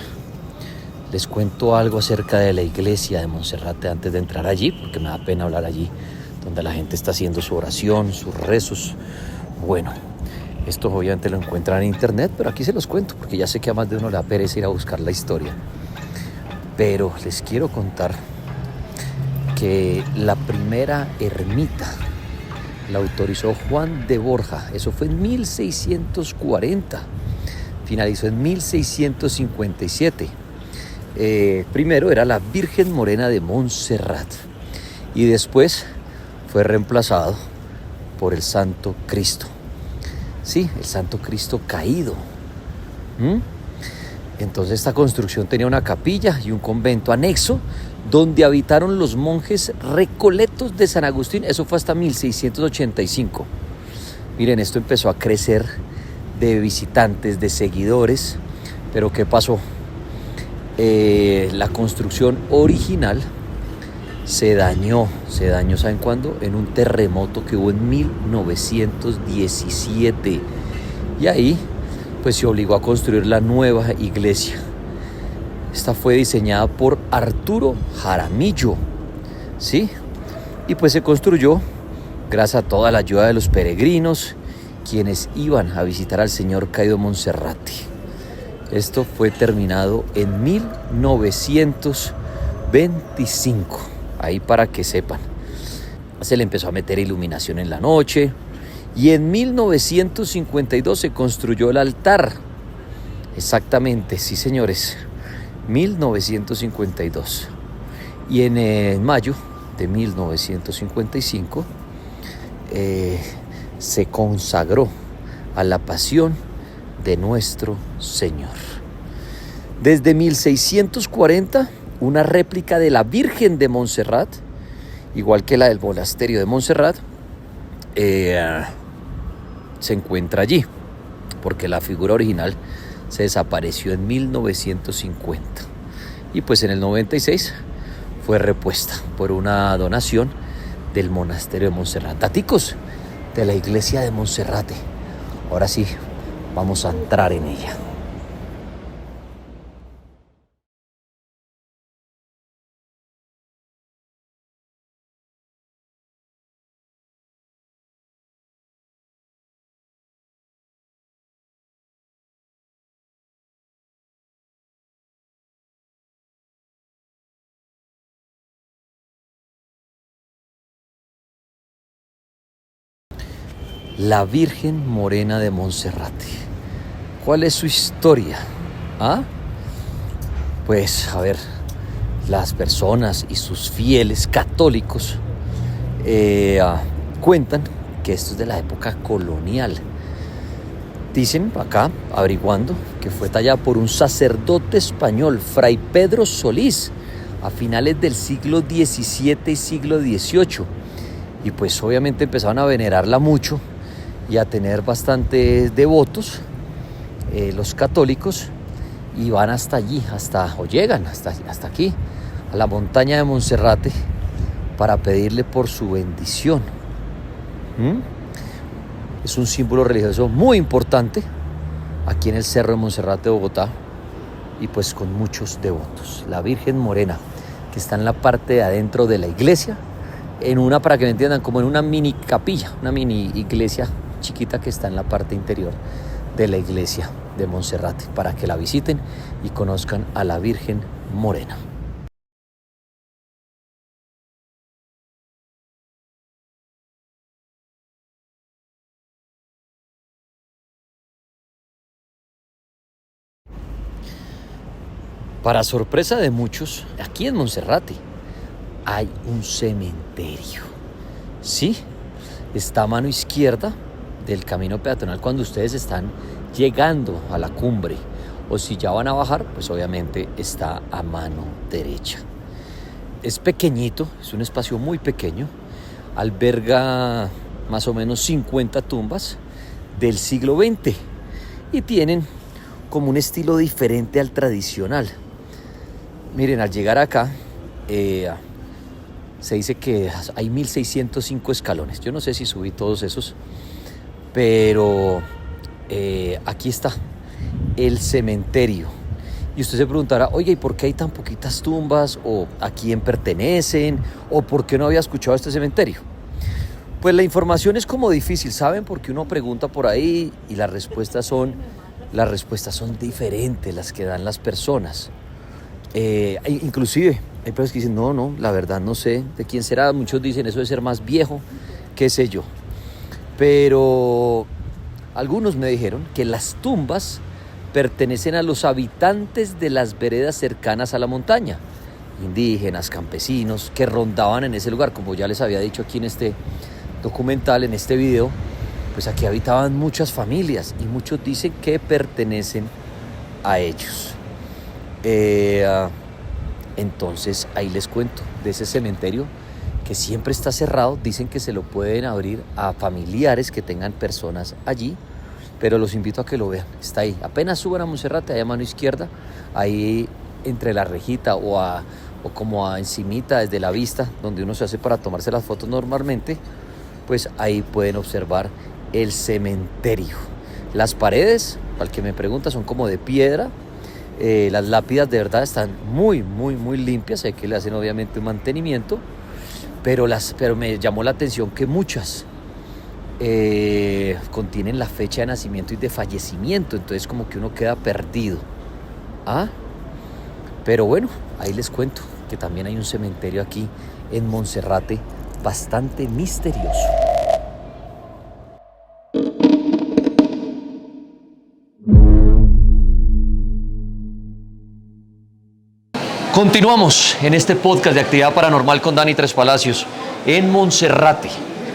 les cuento algo acerca de la iglesia de Monserrate antes de entrar allí, porque me da pena hablar allí, donde la gente está haciendo su oración, sus rezos. Bueno, esto obviamente lo encuentran en internet, pero aquí se los cuento, porque ya sé que a más de uno le da pereza ir a buscar la historia. Pero les quiero contar que la primera ermita la autorizó Juan de Borja. Eso fue en 1640. Finalizó en 1657. Primero era la Virgen Morena de Montserrat y después fue reemplazado por el Santo Cristo. Sí, el Santo Cristo caído. Entonces esta construcción tenía una capilla y un convento anexo donde habitaron los monjes recoletos de San Agustín. Eso fue hasta 1685. Miren, esto empezó a crecer de visitantes, de seguidores, pero ¿qué pasó? La construcción original se dañó, ¿saben cuándo? En un terremoto que hubo en 1917, y ahí pues se obligó a construir la nueva iglesia. Esta fue diseñada por Arturo Jaramillo, ¿sí? Y pues se construyó gracias a toda la ayuda de los peregrinos, quienes iban a visitar al Señor caído de Monserrate. Esto fue terminado en 1925, ahí para que sepan. Se le empezó a meter iluminación en la noche y en 1952 se construyó el altar. Exactamente, sí señores, 1952. Y en mayo de 1955 se consagró a la pasión de nuestro Señor. Desde 1640, una réplica de la Virgen de Montserrat, igual que la del monasterio de Montserrat, se encuentra allí, porque la figura original se desapareció en 1950 y pues en el 96 fue repuesta por una donación del monasterio de Montserrat. Daticos de la iglesia de Monserrate. Ahora sí, vamos a entrar en ella. La Virgen Morena de Monserrate. ¿Cuál es su historia? Pues, a ver, las personas y sus fieles católicos cuentan que esto es de la época colonial. Dicen acá, averiguando, que fue tallada por un sacerdote español, Fray Pedro Solís, a finales del siglo XVII y siglo XVIII. Y pues obviamente empezaron a venerarla mucho y a tener bastantes devotos, los católicos, y van hasta allí, llegan hasta aquí, a la montaña de Monserrate, para pedirle por su bendición. Es un símbolo religioso muy importante aquí en el Cerro de Monserrate de Bogotá, y pues con muchos devotos. La Virgen Morena, que está en la parte de adentro de la iglesia, para que me entiendan, como en una mini capilla, una mini iglesia chiquita que está en la parte interior de la iglesia de Monserrate, para que la visiten y conozcan a la Virgen Morena. Para sorpresa de muchos, aquí en Monserrate hay un cementerio. Sí, está a mano izquierda del camino peatonal cuando ustedes están llegando a la cumbre, o si ya van a bajar, pues obviamente está a mano derecha. Es pequeñito, es un espacio muy pequeño, alberga más o menos 50 tumbas del siglo XX y tienen como un estilo diferente al tradicional. Miren, al llegar acá se dice que hay 1605 escalones. Yo no sé si subí todos esos, pero aquí está el cementerio. Y usted se preguntará, oye, ¿y por qué hay tan poquitas tumbas? ¿O a quién pertenecen? ¿O por qué no había escuchado este cementerio? Pues la información es como difícil, ¿saben? Porque uno pregunta por ahí y las respuestas son diferentes las que dan las personas. Inclusive hay personas que dicen, no, la verdad no sé de quién será. Muchos dicen, eso debe ser más viejo, qué sé yo. Pero algunos me dijeron que las tumbas pertenecen a los habitantes de las veredas cercanas a la montaña, indígenas, campesinos, que rondaban en ese lugar. Como ya les había dicho aquí en este documental, en este video, pues aquí habitaban muchas familias y muchos dicen que pertenecen a ellos. Entonces ahí les cuento de ese cementerio que siempre está cerrado. Dicen que se lo pueden abrir a familiares que tengan personas allí, pero los invito a que lo vean. Está ahí, apenas suban a Monserrate, ahí a mano izquierda, ahí entre la rejita o como a encimita desde la vista, donde uno se hace para tomarse las fotos normalmente, pues ahí pueden observar el cementerio. Las paredes, para el que me pregunta, son como de piedra. Las lápidas de verdad están muy, muy, muy limpias. Hay que le hacen obviamente un mantenimiento, pero me llamó la atención que muchas contienen la fecha de nacimiento y de fallecimiento, entonces como que uno queda perdido. Pero bueno, ahí les cuento que también hay un cementerio aquí en Monserrate bastante misterioso. Continuamos en este podcast de Actividad Paranormal con Dani Tres Palacios en Monserrate,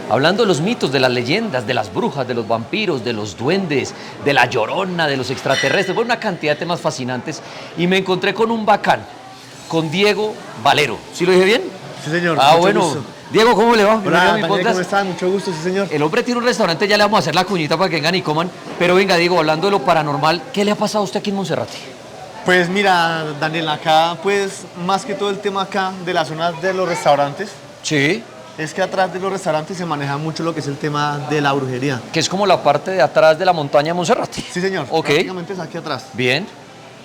hablando de los mitos, de las leyendas, de las brujas, de los vampiros, de los duendes, de la llorona, de los extraterrestres, bueno, una cantidad de temas fascinantes. Y me encontré con un bacán, con Diego Valero. ¿Sí lo dije bien? Sí, señor. Bueno. Gusto. Diego, ¿cómo le va? Hola, Daniel, ¿cómo están? Mucho gusto, sí, señor. El hombre tiene un restaurante, ya le vamos a hacer la cuñita para que vengan y coman. Pero venga, Diego, hablando de lo paranormal, ¿qué le ha pasado a usted aquí en Monserrate? Pues mira, Daniel, acá, pues, más que todo el tema acá de las zonas de los restaurantes, Sí. es que atrás de los restaurantes se maneja mucho lo que es el tema de la brujería. Que es como la parte de atrás de la montaña de Monserrate. Sí, señor. Ok. Prácticamente es aquí atrás. Bien.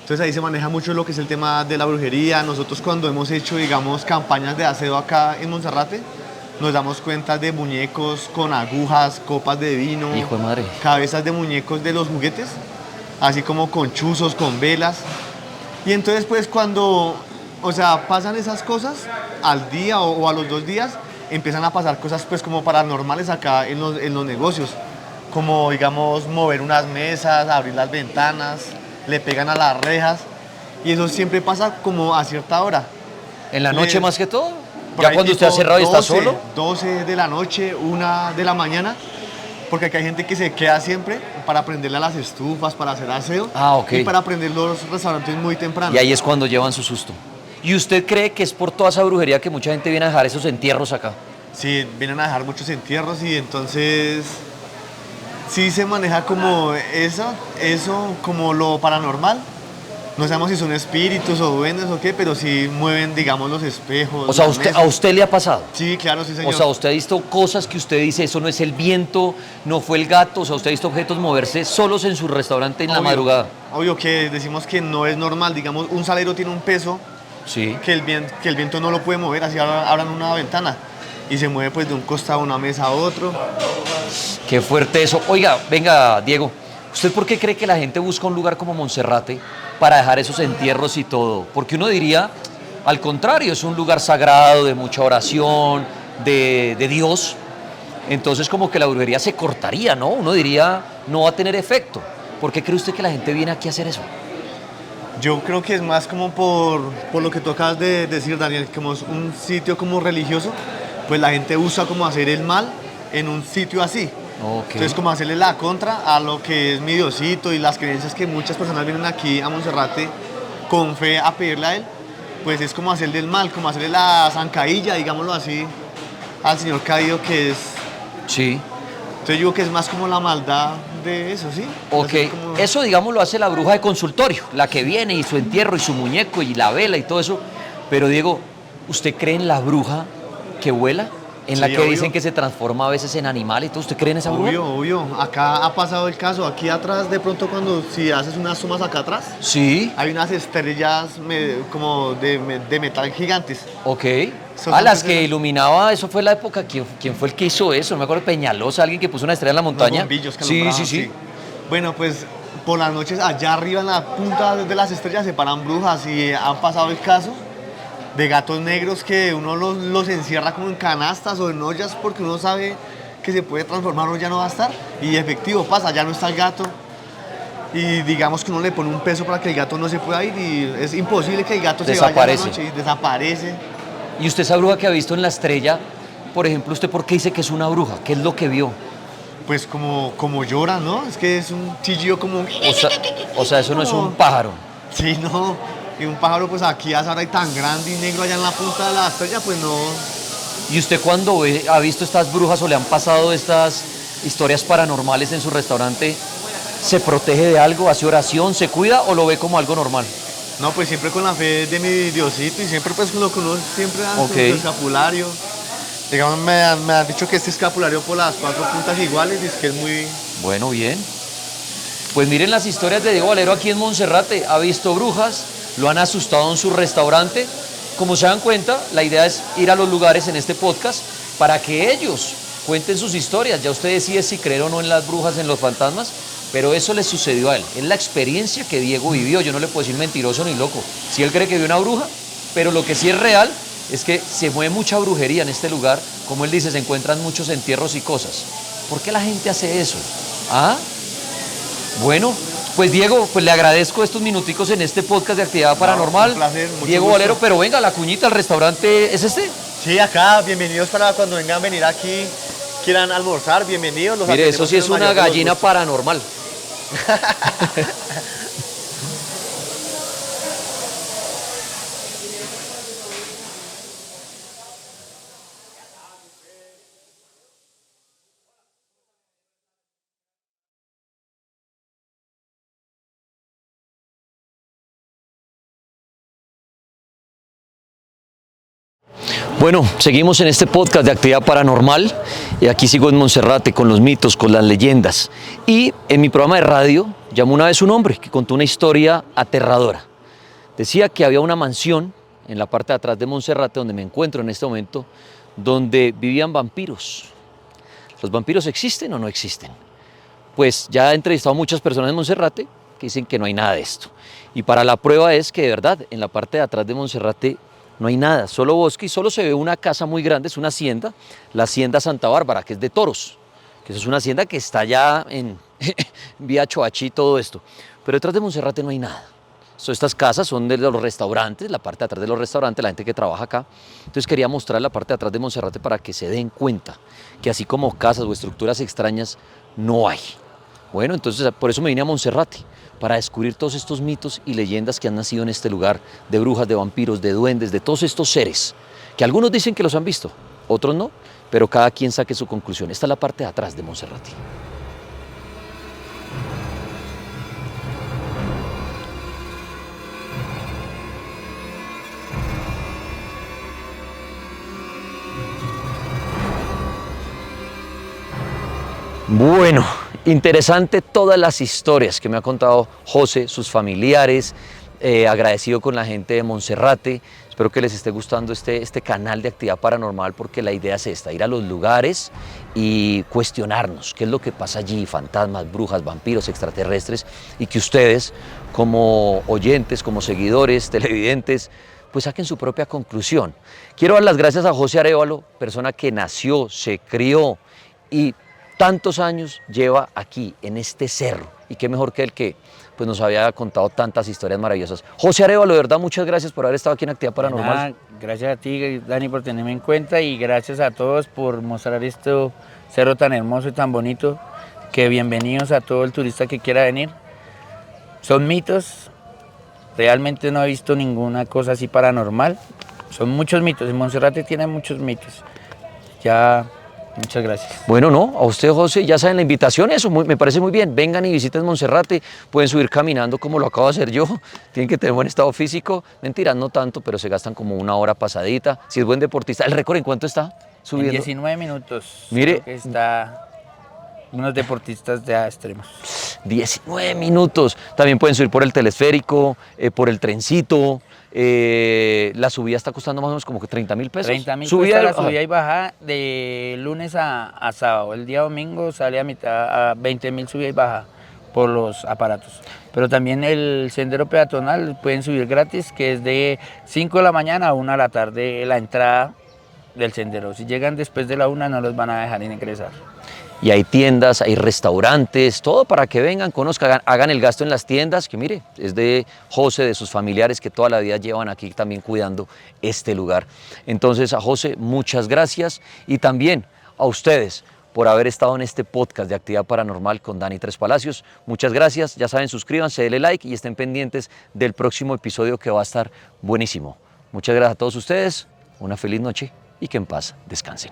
Entonces ahí se maneja mucho lo que es el tema de la brujería. Nosotros cuando hemos hecho, digamos, campañas de aseo acá en Monserrate, nos damos cuenta de muñecos con agujas, copas de vino, Hijo de madre. cabezas de muñecos de los juguetes, así como con chuzos, con velas. Y entonces pues cuando, pasan esas cosas al día o a los 2 días, empiezan a pasar cosas pues como paranormales acá en los negocios, como digamos mover unas mesas, abrir las ventanas, le pegan a las rejas, y eso siempre pasa como a cierta hora. ¿En la noche más que todo? Por ¿Ya ahí cuando usted ha tipo cerrado y está 12, solo? 12 de la noche, 1 de la mañana, porque acá hay gente que se queda siempre para prenderle a las estufas, para hacer aseo, Ok. y para prender los restaurantes muy temprano. Y ahí es cuando llevan su susto. ¿Y usted cree que es por toda esa brujería que mucha gente viene a dejar esos entierros acá? Sí, vienen a dejar muchos entierros y entonces sí se maneja como eso como lo paranormal. No sabemos si son espíritus o duendes o qué, pero sí mueven, digamos, los espejos. O sea, las mesas. ¿a usted le ha pasado? Sí, claro, sí, señor. O sea, usted ha visto cosas que usted dice, eso no es el viento, no fue el gato, o sea, usted ha visto objetos moverse solos en su restaurante en la Obvio, madrugada. Obvio que decimos que no es normal, digamos, un salero tiene un peso Sí. que el viento no lo puede mover, así abran una ventana y se mueve pues de un costado de una mesa a otro. Qué fuerte eso. Oiga, venga, Diego, ¿usted por qué cree que la gente busca un lugar como Monserrate para dejar esos entierros y todo? Porque uno diría, al contrario, es un lugar sagrado, de mucha oración, de Dios. Entonces como que la brujería se cortaría, ¿no? Uno diría, no va a tener efecto. ¿Por qué cree usted que la gente viene aquí a hacer eso? Yo creo que es más como por lo que tú acabas de decir, Daniel, como es un sitio como religioso, pues la gente usa como hacer el mal en un sitio así. Ok. Entonces, como hacerle la contra a lo que es mi Diosito y las creencias que muchas personas vienen aquí a Monserrate con fe a pedirle a él, pues es como hacerle el mal, como hacerle la zancadilla, digámoslo así, al señor caído, que es... Sí. Entonces yo digo que es más como la maldad de eso, ¿sí? Ok, Así como- eso digamos lo hace la bruja de consultorio, la que viene y su entierro y su muñeco y la vela y todo eso. Pero Diego, ¿usted cree en la bruja que vuela? En la Sí, que obvio. dicen que se transforma a veces en animal y todo. ¿Usted cree en esa bruja? Obvio, obvio. Acá ha pasado el caso. Aquí atrás, de pronto, cuando si haces unas tomas acá atrás, Sí, hay unas estrellas como de metal gigantes. ok. Son Ah, las antes que de- iluminaba, eso fue la época. ¿Quién fue el que hizo eso? No me acuerdo, Peñalosa, alguien que puso una estrella en la Unos montaña. bombillos que Sí, alumbraban, sí, sí. Bueno, pues por las noches allá arriba en la punta de las estrellas se paran brujas y han pasado el caso de gatos negros que uno los encierra como en canastas o en ollas porque uno sabe que se puede transformar o ya no va a estar. Y efectivo pasa, ya no está el gato. Y digamos que uno le pone un peso para que el gato no se pueda ir y es imposible que el gato se vaya en Desaparece. la noche y desaparece. Y usted esa bruja que ha visto en la estrella, por ejemplo, ¿usted por qué dice que es una bruja? ¿Qué es lo que vio? Pues como llora, ¿no? Es que es un chillido como... O sea, eso no es un pájaro. Sí, no. Y un pájaro pues aquí a esa hora y tan grande y negro allá en la punta de la estrella, pues no. ¿Y usted cuando ha visto estas brujas o le han pasado estas historias paranormales en su restaurante, se protege de algo, hace oración, se cuida o lo ve como algo normal? No, pues siempre con la fe de mi Diosito y siempre pues con lo que uno siempre da Ok. su escapulario. Digamos, me han dicho que este escapulario por las 4 puntas iguales y es que es muy... Bueno, bien. Pues miren las historias de Diego Valero aquí en Monserrate. Ha visto brujas, lo han asustado en su restaurante. Como se dan cuenta, la idea es ir a los lugares en este podcast para que ellos cuenten sus historias. Ya usted decide si creer o no en las brujas, en los fantasmas, pero eso le sucedió a él. Es la experiencia que Diego vivió. Yo no le puedo decir mentiroso ni loco. Si él cree que vio una bruja, pero lo que sí es real es que se mueve mucha brujería en este lugar. Como él dice, se encuentran muchos entierros y cosas. ¿Por qué la gente hace eso? ¿Ah? Bueno, pues Diego, pues le agradezco estos minuticos en este podcast de Actividad Paranormal. un placer, mucho Diego gusto. Valero, pero venga, la cuñita, el restaurante, ¿es este? Sí, acá, bienvenidos para cuando vengan a venir aquí, quieran almorzar, bienvenidos. Los Mire, eso atendemos sí con es el una mayor de los gallina gustos. paranormal. Bueno, seguimos en este podcast de Actividad Paranormal y aquí sigo en Monserrate con los mitos, con las leyendas. Y en mi programa de radio llamó una vez un hombre que contó una historia aterradora. Decía que había una mansión en la parte de atrás de Monserrate, donde me encuentro en este momento, donde vivían vampiros. ¿Los vampiros existen o no existen? Pues ya he entrevistado a muchas personas en Monserrate que dicen que no hay nada de esto. Y para la prueba es que de verdad, en la parte de atrás de Monserrate no hay nada, solo bosque y solo se ve una casa muy grande, es una hacienda, la Hacienda Santa Bárbara, que es de toros, que eso es una hacienda que está ya en vía Choachí, todo esto. Pero detrás de Monserrate no hay nada. Estas casas son de los restaurantes, la parte de atrás de los restaurantes, la gente que trabaja acá. Entonces quería mostrar la parte de atrás de Monserrate para que se den cuenta que así como casas o estructuras extrañas, no hay. Bueno, entonces por eso me vine a Monserrate, para descubrir todos estos mitos y leyendas que han nacido en este lugar, de brujas, de vampiros, de duendes, de todos estos seres, que algunos dicen que los han visto, otros no, pero cada quien saque su conclusión. Esta es la parte de atrás de Monserrate. Bueno, interesante todas las historias que me ha contado José, sus familiares, agradecido con la gente de Monserrate. Espero que les esté gustando este canal de Actividad Paranormal, porque la idea es esta, ir a los lugares y cuestionarnos qué es lo que pasa allí, fantasmas, brujas, vampiros, extraterrestres, y que ustedes como oyentes, como seguidores, televidentes, pues saquen su propia conclusión. Quiero dar las gracias a José Arévalo, persona que nació, se crió y tantos años lleva aquí, en este cerro, y qué mejor que el que pues nos había contado tantas historias maravillosas. José Arévalo, de verdad, muchas gracias por haber estado aquí en Actividad Paranormal. Nada, gracias a ti, Dani, por tenerme en cuenta y gracias a todos por mostrar este cerro tan hermoso y tan bonito. Que bienvenidos a todo el turista que quiera venir. Son mitos, realmente no he visto ninguna cosa así paranormal. Son muchos mitos, en Monserrate tiene muchos mitos. Ya, muchas gracias. Bueno, no, a usted, José, ya saben la invitación, eso me parece muy bien. Vengan y visiten Monserrate, pueden subir caminando como lo acabo de hacer yo. Tienen que tener buen estado físico. Mentiras, no tanto, pero se gastan como una hora pasadita. Si es buen deportista, ¿el récord en cuánto está subiendo? En 19 minutos. Mire. Creo que está unos deportistas ya extremos. 19 minutos. También pueden subir por el telesférico, por el trencito. La subida está costando más o menos como que 30.000 pesos. 30.000 Subida, la subida y bajada de lunes a sábado. El día domingo sale a 20.000 subida y bajada por los aparatos. Pero también el sendero peatonal pueden subir gratis, que es de 5 de la mañana a 1 de la tarde la entrada del sendero. Si llegan después de la 1 no los van a dejar ingresar. Y hay tiendas, hay restaurantes, todo para que vengan, conozcan, hagan el gasto en las tiendas, que mire, es de José, de sus familiares que toda la vida llevan aquí también cuidando este lugar. Entonces a José, muchas gracias y también a ustedes por haber estado en este podcast de Actividad Paranormal con Dani Tres Palacios. Muchas gracias, ya saben, suscríbanse, denle like y estén pendientes del próximo episodio que va a estar buenísimo. Muchas gracias a todos ustedes, una feliz noche y que en paz descansen.